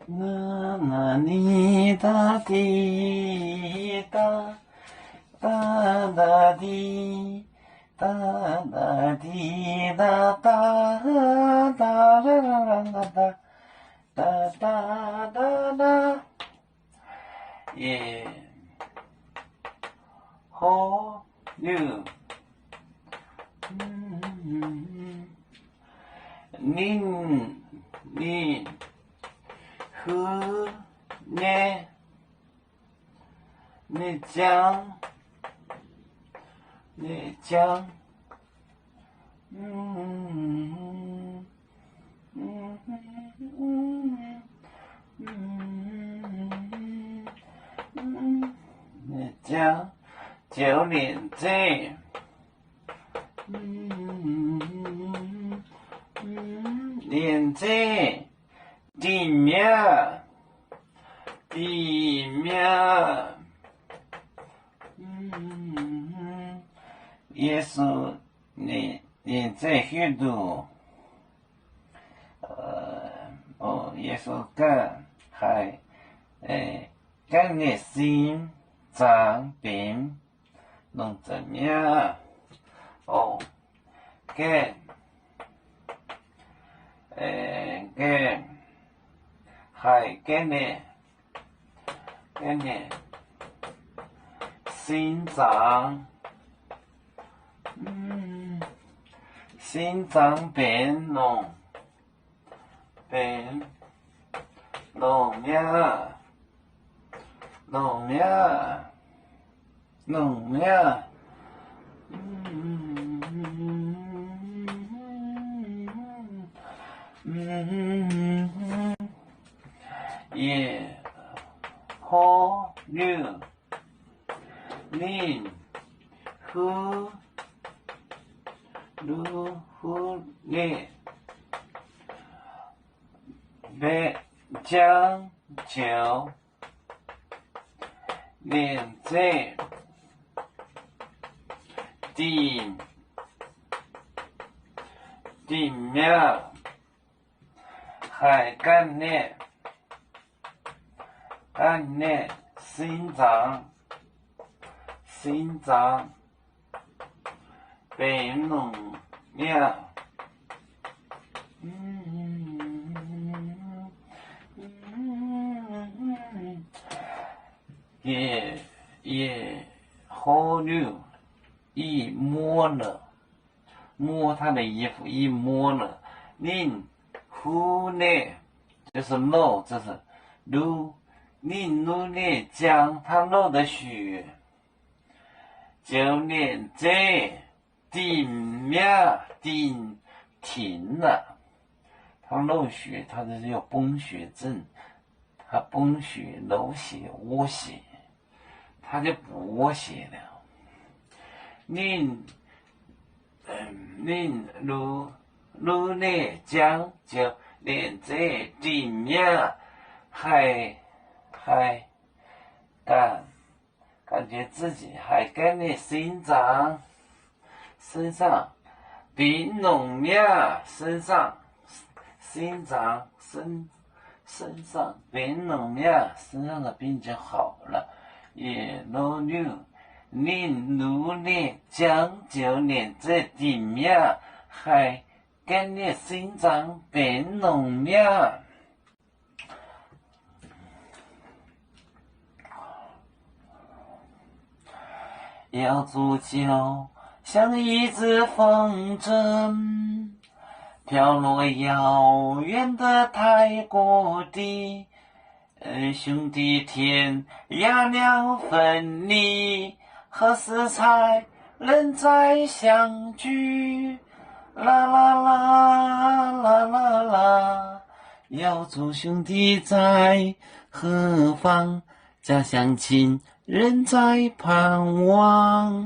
啦啦哩哒滴哒哒哒滴哒哒滴哒哒哒啦啦啦哒哒哒哒哒，耶，好六，你和你讲，你讲9年连在地面，耶稣你在许多，耶稣讲还讲你心脏病能怎么样？给还给你心脏病农苗也好六零和列北将九连在地面还干裂心脏被农苗也好溜一摸了，摸他的衣服一摸了，您胡呢就是漏，这是漏，您漏呢将他漏的血就连在地面停了，他漏血，他这是有崩血症，他崩血漏血窝血，他就不窝血了。您如呢将就连在地面还感觉自己还跟你身上比农苗身上比农苗身上的病就好了，也努力。你努力将就连在地面还跟你身上比农苗。要足球像一只风筝，飘落遥远的泰国地，兄弟天涯两分离，何时才能再相聚？啦啦啦啦啦啦，要做兄弟在何方？家乡亲人在盼望。